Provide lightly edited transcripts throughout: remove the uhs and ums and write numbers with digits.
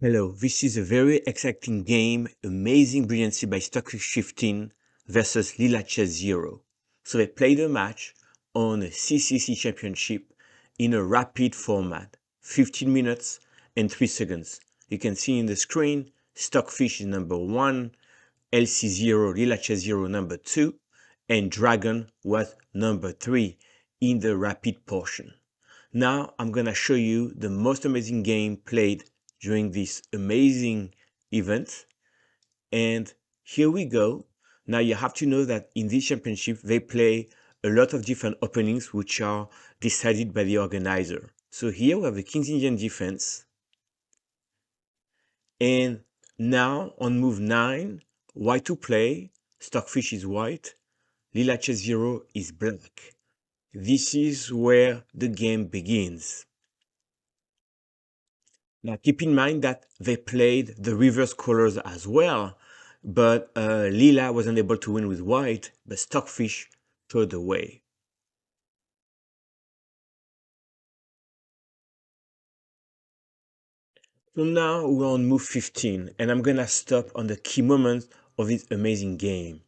Hello, this is a very exciting game, Amazing Brilliancy by Stockfish15 versus LeelaChessZero. So they played a match on a CCC championship in a rapid format, 15 minutes and 3 seconds. You can see in the screen, Stockfish is number 1, LC0, LeelaChessZero number 2, and Dragon was number 3 in the rapid portion. Now I'm gonna show you the most amazing game played during this amazing event. And here we go. Now you have to know that in this championship, they play a lot of different openings which are decided by the organizer. So here we have the King's Indian defense. And now on move 9, white to play, Stockfish is white, LeelaChessZero is black. This is where the game begins. Now keep in mind that they played the reverse colors as well, but Leela wasn't able to win with white, but Stockfish showed the way. So now we're on move 15, and I'm gonna stop on the key moments of this amazing game.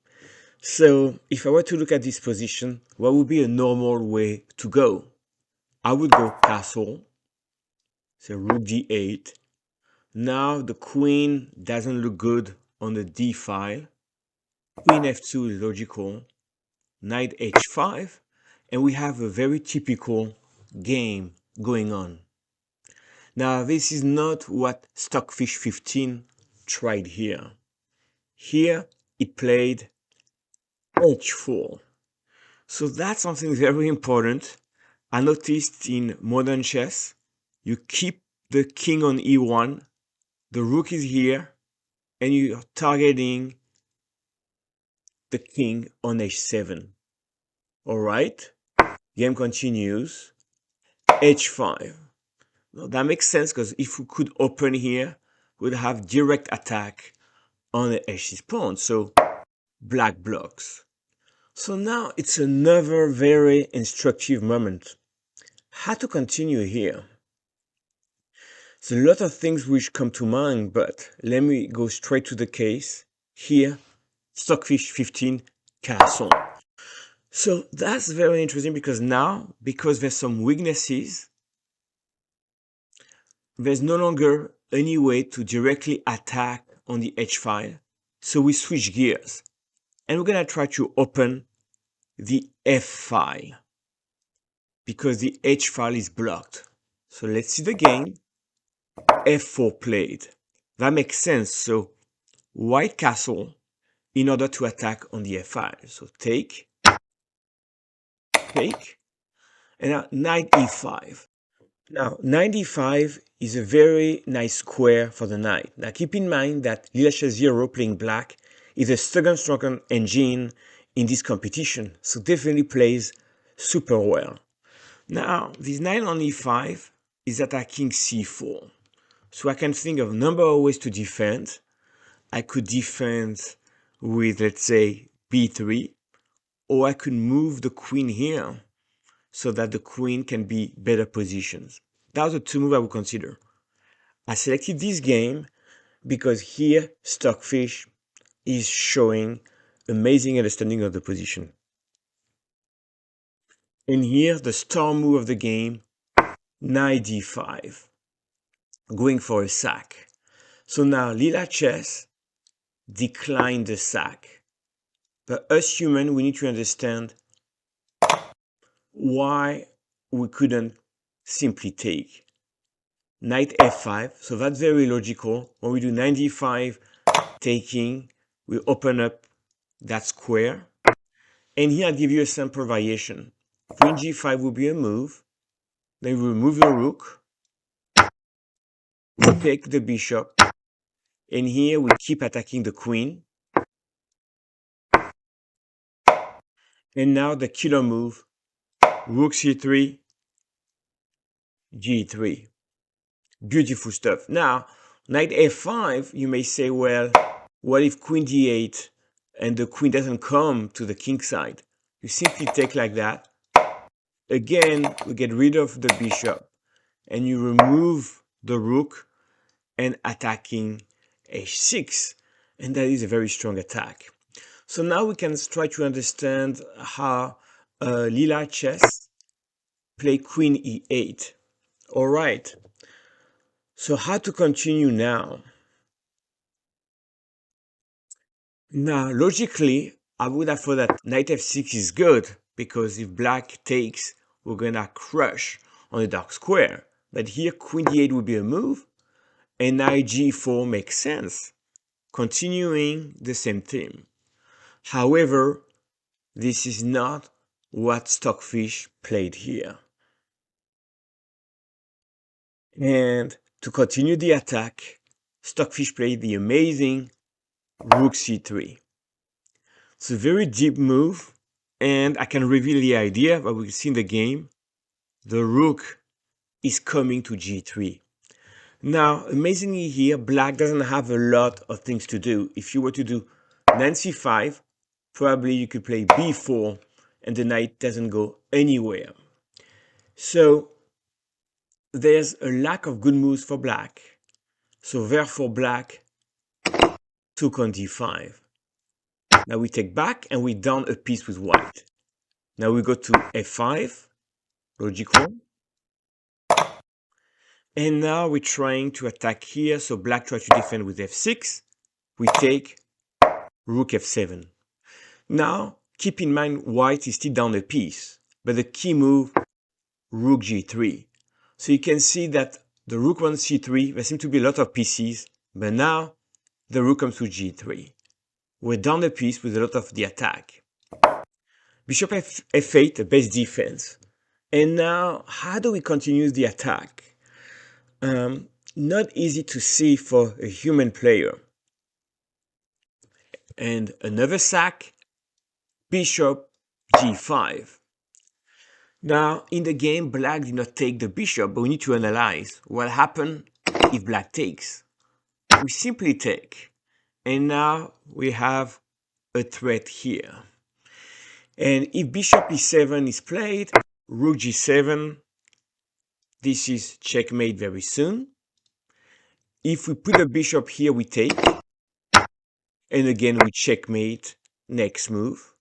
So if I were to look at this position, what would be a normal way to go? I would go castle, so rook d8. Now the queen doesn't look good on the d file. Queen f2 is logical. Knight h5, and we have a very typical game going on. Now this is not what Stockfish15 tried here. Here it played h4. So that's something very important. I noticed in modern chess, you keep the king on e1, the rook is here, and you're targeting the king on h7. All right, game continues. h5. Well, that makes sense because if we could open here, we'd have direct attack on the h6 pawn. So black blocks. So now it's another very instructive moment. How to continue here? There's a lot of things which come to mind, but let me go straight to the case. Here, Stockfish15 castle. So that's very interesting because now, because there's some weaknesses, there's no longer any way to directly attack on the H file. So we switch gears and we're going to try to open the F file because the H file is blocked. So let's see the game. F4 played. That makes sense. So white castle in order to attack on the F file. So take, and now knight E5. Now, knight e5 is a very nice square for the knight. Now, keep in mind that LeelaChessZero playing black is a second engine in this competition, so definitely plays super well. Now, this knight on e5 is attacking c4. So I can think of a number of ways to defend. I could defend with, let's say, b3, or I could move the queen here so that the queen can be better positioned. That was the two moves I would consider. I selected this game because here Stockfish is showing amazing understanding of the position. And here the star move of the game, knight d5, going for a sack. So now Leela Chess declined the sack. But us humans, we need to understand why we couldn't simply take. Knight f5, so that's very logical. When we do knight d5 taking, we open up that square. And here I'll give you a simple variation. Queen g5 will be a move. Then we remove the rook. We take the bishop. And here we keep attacking the queen. And now the killer move, rook c3, g3. Beautiful stuff. Now, knight f5, you may say, well, what if queen d8 and the queen doesn't come to the king side? You simply take like that. Again, we get rid of the bishop and you remove the rook and attacking h6, and that is a very strong attack. So now we can try to understand how Leela chess play queen e8. All right, so how to continue now? Now, logically, I would have thought that knight f6 is good, because if black takes, we're gonna crush on the dark square. But here, queen d8 would be a move, and knight g4 makes sense, continuing the same theme. However, this is not what Stockfish played here. And to continue the attack, Stockfish played the amazing rook c3. It's a very deep move, and I can reveal the idea, but we'll see in the game. The rook is coming to g3. Now, amazingly here, black doesn't have a lot of things to do. If you were to do knight c5, probably you could play b4, and the knight doesn't go anywhere. So there's a lack of good moves for black. So therefore black took on d5. Now we take back and we down a piece with white. Now we go to f5, logical. And now we're trying to attack here. So black tries to defend with f6. We take rook f7. Now keep in mind white is still down a piece, but the key move, rook g3. So you can see that the rook wants c3. There seem to be a lot of pieces, but now the rook comes to g3. We're down a piece with a lot of the attack. Bishop f8, the best defense. And now, how do we continue the attack? Not easy to see for a human player. And another sack, bishop g5. Now, in the game, black did not take the bishop, but we need to analyze what happened if black takes. We simply take. And now we have a threat here. And if bishop e7 is played, rook g7, this is checkmate very soon. If we put the bishop here, we take. And again, we checkmate next move.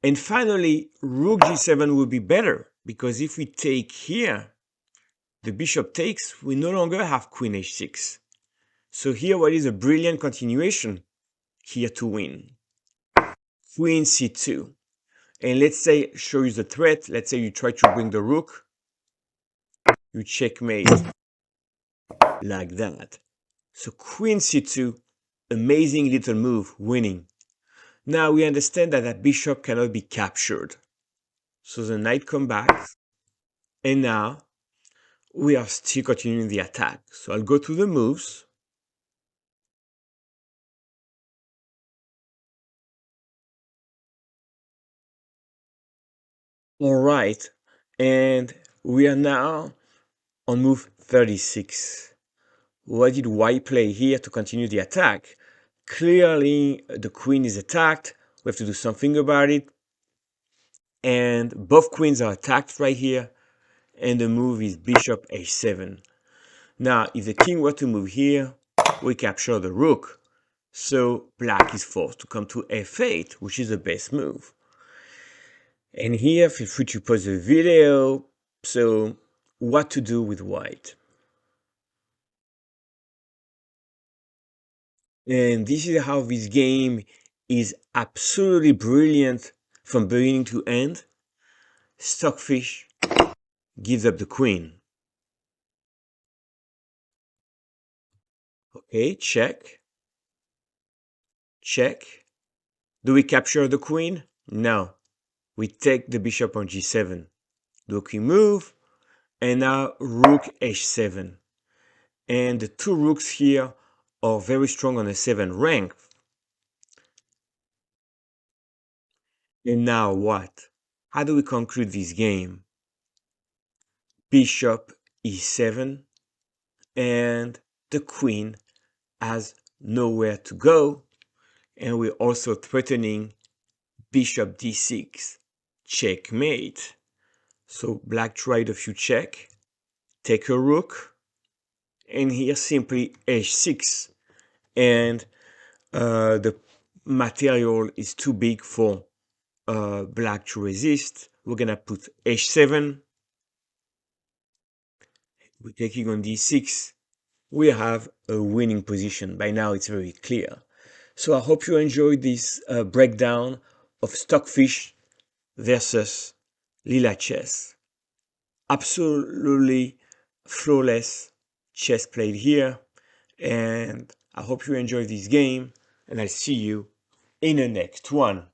And finally, rook g7 will be better, because if we take here, the bishop takes, we no longer have queen h6. So here, what is a brilliant continuation here to win? Queen c2. And let's say, show you the threat. Let's say you try to bring the rook. You checkmate like that. So queen c2, amazing little move, winning. Now we understand that that bishop cannot be captured. So the knight comes back. And now we are still continuing the attack. So I'll go to the moves. All right. And we are now on move 36. What did white play here to continue the attack? Clearly, the queen is attacked. We have to do something about it. And both queens are attacked right here. And the move is bishop h7. Now, if the king were to move here, we capture the rook. So black is forced to come to f8, which is the best move. And here, feel free to pause the video. So what to do with white? And this is how this game is absolutely brilliant from beginning to end. Stockfish gives up the queen. Okay, check. Check. Do we capture the queen? No. We take the bishop on g7. Do a queen move. And now rook h7. And the two rooks here are very strong on the 7 rank. And now what? How do we conclude this game? Bishop e7. And the queen has nowhere to go. And we're also threatening bishop d6. Checkmate. So black tried a few check. Take a rook. and here simply h6, and the material is too big for black to resist. We're gonna put h7. We're taking on d6. We have a winning position. By now it's very clear. So I hope you enjoyed this breakdown of Stockfish versus LeelaChess. Absolutely flawless chess played here, and I hope you enjoy this game, and I'll see you in the next one.